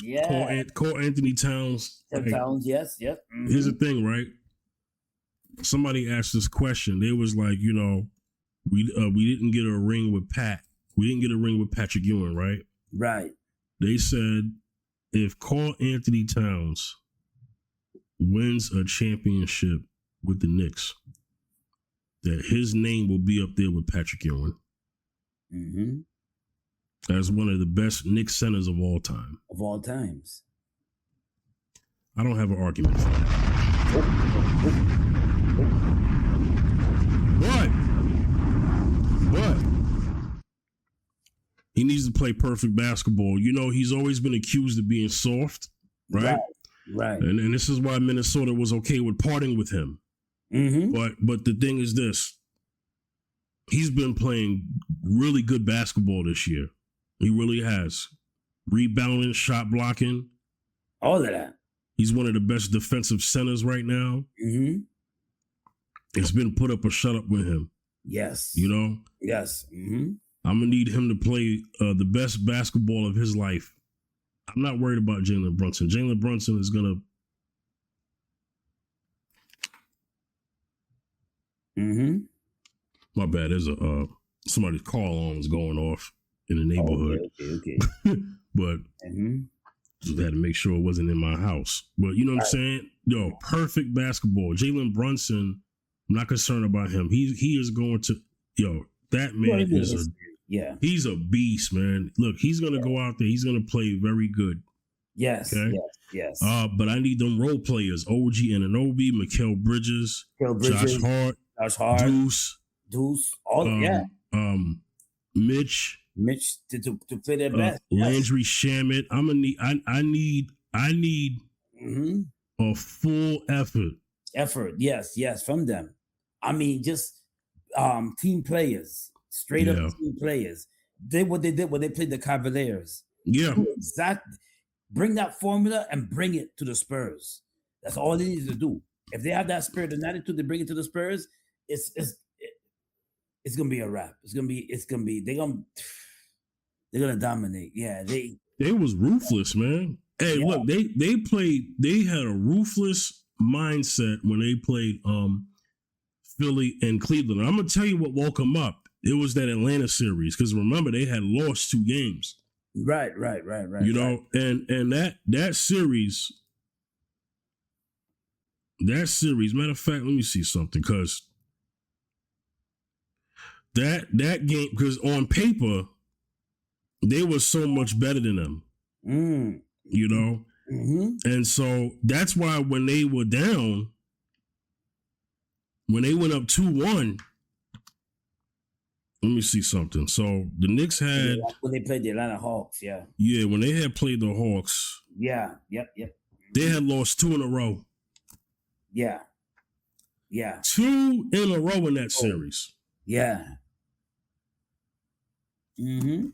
Yeah. Call Anthony Towns. Towns, yes, yep. Mm-hmm. Here's the thing, right? Somebody asked this question. They was like, we didn't get a ring with Pat. We didn't get a ring with Patrick Ewing, right? Right. They said if Carl Anthony Towns wins a championship with the Knicks, that his name will be up there with Patrick Ewing. Mm-hmm. As one of the best Knicks centers of all time. Of all times. I don't have an argument for that. What? to play perfect basketball. You know, he's always been accused of being soft, right? Right. And this is why Minnesota was okay with parting with him. Mm-hmm. But the thing is this. He's been playing really good basketball this year. He really has. Rebounding, shot blocking. All of that. He's one of the best defensive centers right now. Mm-hmm. It's been put up or shut up with him. Yes. You know? Yes. Mm-hmm. I'm going to need him to play the best basketball of his life. I'm not worried about Jalen Brunson. Jalen Brunson is going to... Mm-hmm. My bad. There's somebody's car alarm is going off in the neighborhood. Okay. But just had to make sure it wasn't in my house. But you know what I'm saying? Yo, perfect basketball. Jalen Brunson, I'm not concerned about him. He is going to, that man is he's a beast, man. Look, he's going to go out there. He's going to play very good. Yes. Okay? Yes. But I need them role players. OG Anunoby, Mikal Bridges, Josh Hart, Deuce, Mitch to play their best. Landry Shamet. I need a full effort. Yes, from them. I mean, just team players, straight up team players. What they did when they played the Cavaliers. Yeah, exactly. Bring that formula and bring it to the Spurs. That's all they need to do. If they have that spirit and attitude, they bring it to the Spurs. It's gonna be a wrap. It's gonna be. They're gonna dominate. Yeah, they was ruthless, man. Hey, look, they had a ruthless mindset when they played Philly and Cleveland. I'm gonna tell you what woke them up. It was that Atlanta series, because remember they had lost 2 games. Right. You know, and that series. Matter of fact, let me see something, because that game, because on paper they were so much better than them. You know, and so that's why when they were down, when they went up 2-1. Let me see something. So the Knicks had when they played the Atlanta Hawks, when they had played the Hawks, yep. They had lost 2 in a row. Yeah. 2 in a row in that series. Yeah. You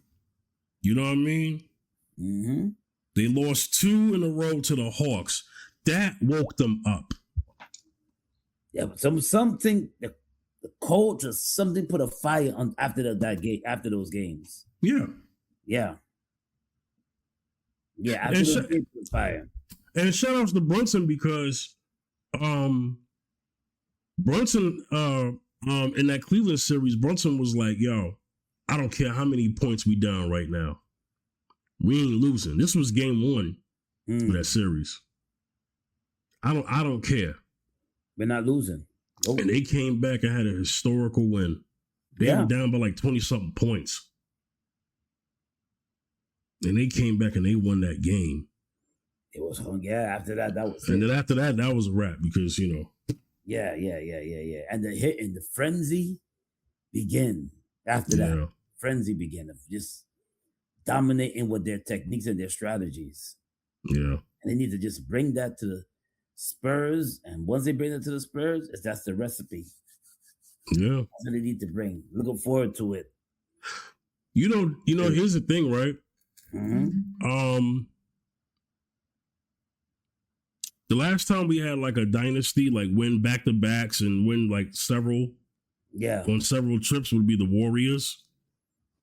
know what I mean? They lost 2 in a row to the Hawks. That woke them up. Yeah, but something. The coach or something put a fire on after those games. Yeah. After those games, put fire. And shout outs to Brunson, because Brunson in that Cleveland series, Brunson was like, "Yo, I don't care how many points we down right now. We ain't losing." This was game 1 of that series. I don't care. We're not losing. Nope. And they came back and had a historical win. They were down by like 20-something points. And they came back and they won that game. It was after that was and it. Then after that was a wrap, because, you know. Yeah. And the hit and the frenzy begin after that. Yeah. Frenzy began of just dominating with their techniques and their strategies. Yeah. And they need to just bring that to the Spurs, and once they bring it to the Spurs, that's the recipe. Yeah, that's what they need to bring. Looking forward to it. You know. Here's the thing, right? The last time we had like a dynasty, like win back-to-backs and win like several, on several trips, would be the Warriors.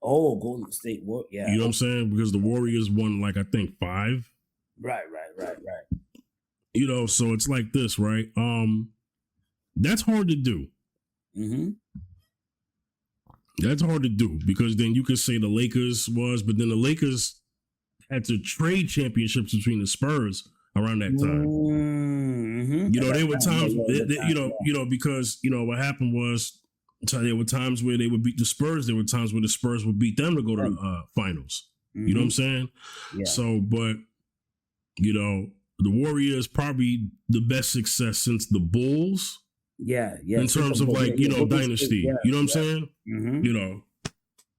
Oh, Golden State, yeah. You know what I'm saying? Because the Warriors won like I think 5. Right. You know, so it's like this, right? That's hard to do. That's hard to do, because then you could say the Lakers was, but then the Lakers had to trade championships between the Spurs around that time. You know, there were times, because, you know, what happened was, there were times where they would beat the Spurs. There were times where the Spurs would beat them to go to the finals. You know what I'm saying? Yeah. So, but, you know, the Warriors probably the best success since the Bulls. Yeah. In terms of like, dynasty. You know what I'm saying? You know.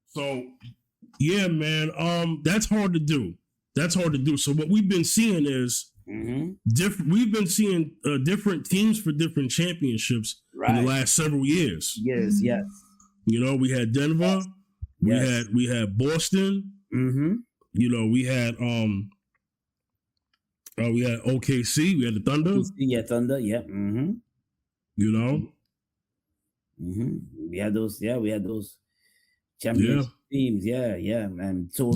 So Yeah, man. That's hard to do. So what we've been seeing is different. We've been seeing different teams for different championships in the last several years. Yes. You know, we had Denver. Yes. We had Boston. You know, we had OKC. We had the Thunder. Yeah, Thunder. Yeah. You know. We had those. Yeah, we had those championship teams. Yeah, man. So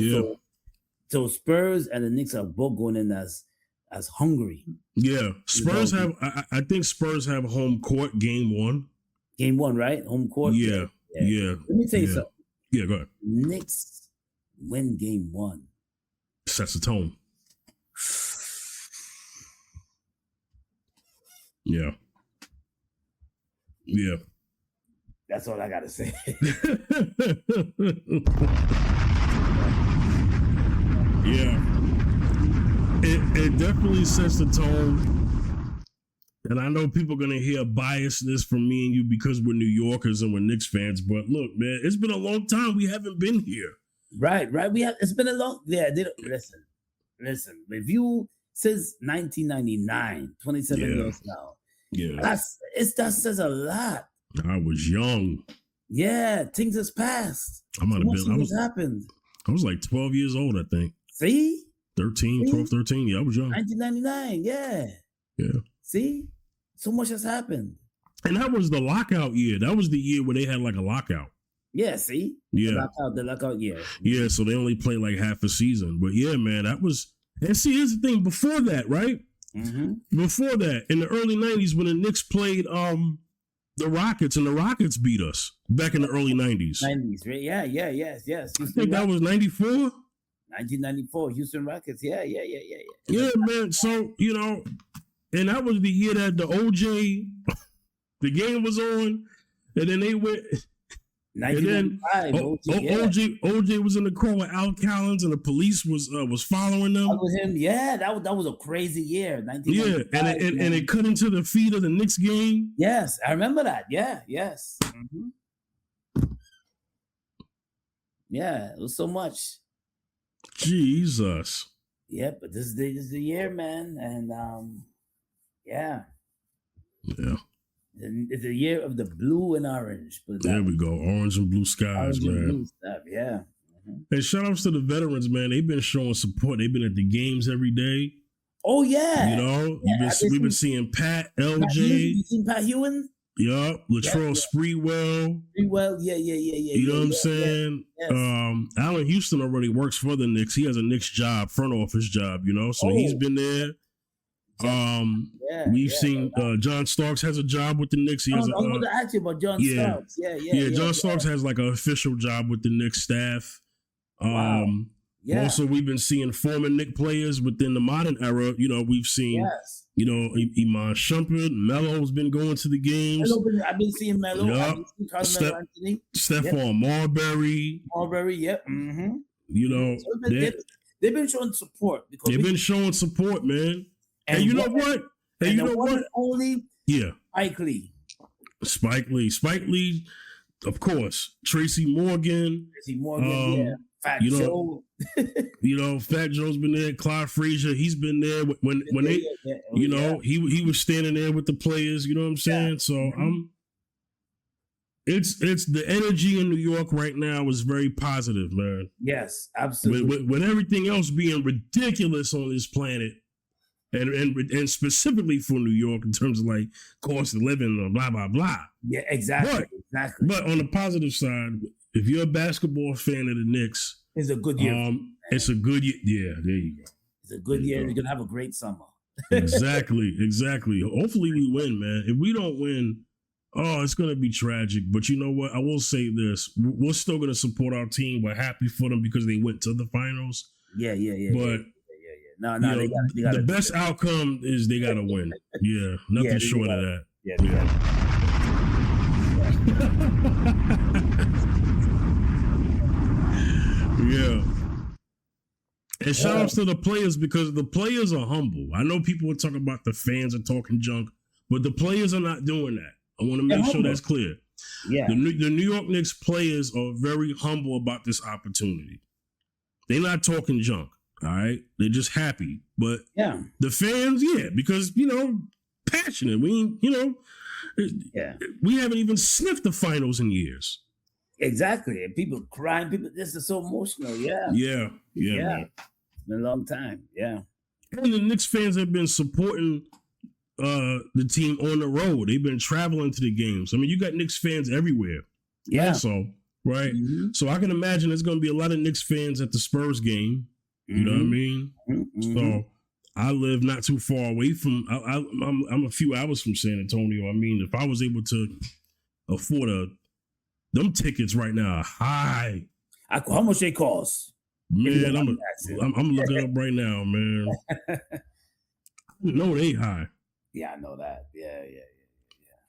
Spurs and the Knicks are both going in as hungry. Yeah, Spurs have. I think Spurs have home court game one. Game one, right? Home court. Yeah. Let me tell you something. Yeah, go ahead. Knicks win game one. Sets the tone. Yeah. That's all I gotta say. Yeah. It definitely sets the tone. And I know people are going to hear biasness from me and you because we're New Yorkers and we're Knicks fans. But look, man, it's been a long time. We haven't been here. Right. It's been a long. Yeah. Listen. If you since 1999, 27 years now. Yeah. That says a lot. I was young. Yeah. Things has passed. Happened. I was like 12 years old, I think. See? 12, 13. Yeah, I was young. 1999. Yeah. Yeah. See? So much has happened. And that was the lockout year. That was the year where they had like a lockout. Yeah, see? Yeah. The lockout year. Yeah, so they only played like half a season. But yeah, man, that was... And see, here's the thing. Before that, right? Before that, in the early 90s when the Knicks played the Rockets and the Rockets beat us back in the early 90s. 90s, right? Yeah, yes. I think that was 94? 1994, Houston Rockets. Yeah. Yeah, man. So, you know... And that was the year that the OJ, the game was on, and then they went. And then OJ was in the car with Al Collins, and the police was following them. Yeah, that was a crazy year. Yeah, and it cut into the feet of the Knicks game. Yes, I remember that. Yeah, yes. Yeah, it was so much. Jesus. Yeah, but this is the year, man, and yeah. It's a year of the blue and orange. There we go. Orange and blue skies, man. And blue stuff, yeah. And shout outs to the veterans, man. They've been showing support. They've been at the games every day. Oh, yeah. You know, we've been seeing Pat, LJ. You seen Pat Ewan? Yup. Latrell Sprewell. Yeah. You know what I'm saying? Yes. Allen Houston already works for the Knicks. He has a Knicks job, front office job, you know? So he's been there. We've seen John Starks has a job with the Knicks. He has I was going to ask you about John Starks. Yeah. John Starks has like an official job with the Knicks staff. Wow. Also, we've been seeing former Knicks players within the modern era. You know, we've seen, you know, Iman Shumpert, Melo's been going to the games. I've been seeing Melo. Yep. Anthony. Stephon Marbury. Yep. Mm-hmm. You know, so they've been showing support. They've been showing support, man. And you know what? And you know what? Only Spike Lee, of course. Tracy Morgan, Fat Joe. You know, Fat Joe's been there. Clyde Frazier, he's been there when they, you know, he was standing there with the players. You know what I'm saying? Yeah. So it's the energy in New York right now is very positive, man. Yes, absolutely. With everything else being ridiculous on this planet. And specifically for New York in terms of like cost of living and blah, blah, blah. Yeah, exactly. But on the positive side, if you're a basketball fan of the Knicks, it's a good year. It's a good year. Yeah, there you go. It's a good year. You're going to have a great summer. Exactly. Hopefully we win, man. If we don't win, it's going to be tragic. But you know what? I will say this. We're still going to support our team. We're happy for them because they went to the finals. Yeah. But no, you know, they gotta the best outcome is they got to win. Yeah, nothing short of that. Yeah. Yeah. And shout outs to the players because the players are humble. I know people are talking about the fans are talking junk, but the players are not doing that. I want to make sure that's clear. Yeah. The New York Knicks players are very humble about this opportunity. They're not talking junk. All right, they're just happy. But yeah, the fans, because passionate. We we haven't even sniffed the finals in years. Exactly, and people crying. People, this is so emotional. Yeah. Man. It's been a long time. Yeah, and the Knicks fans have been supporting the team on the road. They've been traveling to the games. I mean, you got Knicks fans everywhere. Yeah. So right. Mm-hmm. So I can imagine there's going to be a lot of Knicks fans at the Spurs game. You know what I mean? Mm-hmm. So I live not too far away from. I'm a few hours from San Antonio. I mean, if I was able to afford them tickets right now are high. How much they cost? Man, I'm looking up right now, man. I know they high. Yeah, I know that. Yeah.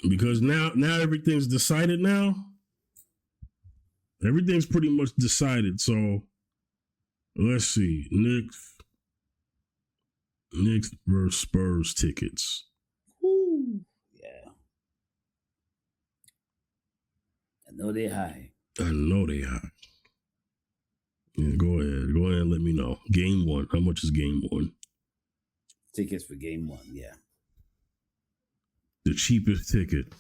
Because now everything's decided now. Everything's pretty much decided. So let's see. Knicks versus Spurs tickets. Woo. Yeah. I know they high. Yeah, go ahead and let me know. Game 1. How much is game 1? Tickets for game 1, yeah. The cheapest ticket.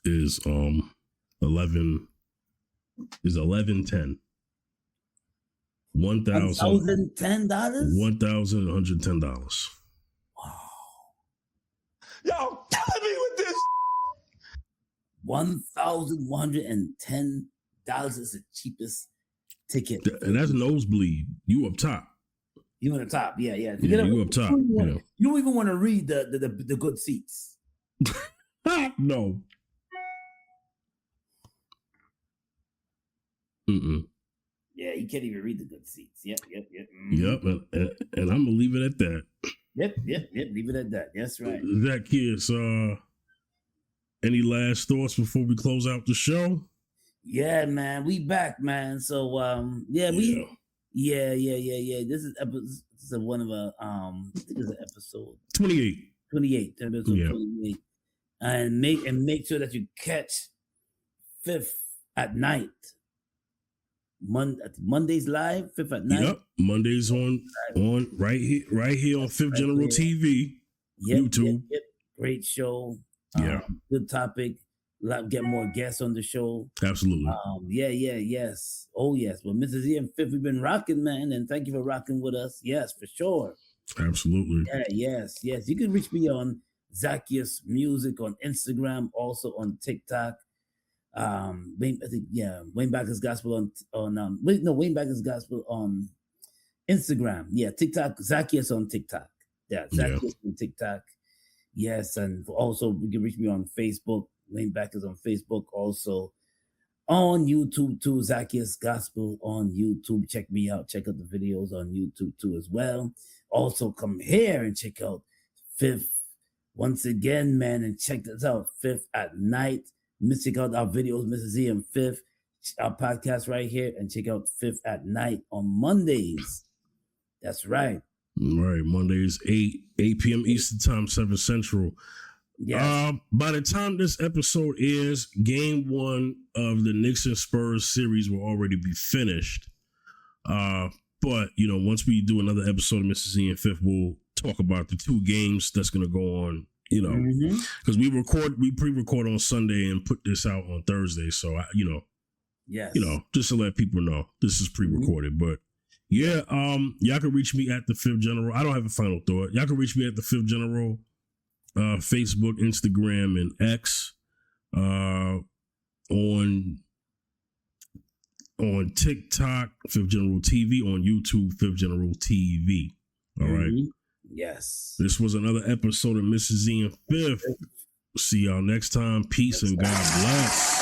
Is $11.10. $1,010. $1,110. Wow. Y'all killing me with this. $1,110 is the cheapest ticket. And that's nosebleed. You up top. You on the top, yeah. You up top. You don't even want to read the good seats. No. Mm-mm. Yeah, you can't even read the good seats. Yep. Yep, and I'm gonna leave it at that. Yep. Leave it at that. That's right. That kids, any last thoughts before we close out the show? Yeah, man, we back, man. So, This is one of a I think it's episode 28. 28. Episode 28. And make sure that you catch 5th at night. Monday's live, 5th at night. Yep, Monday's on right here on 5th General TV, YouTube. Yep. Great show. Yeah, good topic. Get more guests on the show. Absolutely. Yes. Oh yes. Well, Mrs. E and 5th, we've been rocking, man, and thank you for rocking with us. Yes, for sure. Absolutely. Yeah, yes. You can reach me on Zacchaeus Music on Instagram, also on TikTok. Wayne Backus Gospel Wayne Backus Gospel on Instagram. Yeah, TikTok, Zacchaeus on TikTok. Yeah, Zacchaeus on TikTok. Yes, and also you can reach me on Facebook. Wayne Backus on Facebook, also on YouTube too. Zacchaeus Gospel on YouTube. Check me out. Check out the videos on YouTube too as well. Also come here and check out 5th once again, man, and check this out. 5th at night. Check out our videos, Mrs. E and 5th, our podcast right here, and check out 5th at night on Mondays. That's right. Right, Mondays 8 p.m. Eastern Time, 7 Central. Yes. By the time this episode airs, game 1 of the Knicks and Spurs series will already be finished. But once we do another episode of Mrs. E and 5th, we'll talk about the 2 games that's going to go on. Because we pre-record on Sunday and put this out on Thursday. So, just to let people know, this is pre-recorded. But, y'all can reach me at the 5th General. I don't have a final thought. Y'all can reach me at the 5th General, Facebook, Instagram, and X. On TikTok, 5th General TV. On YouTube, 5th General TV. All right. Yes. This was another episode of Mrs. E and 5th. See y'all next time. Peace and God bless.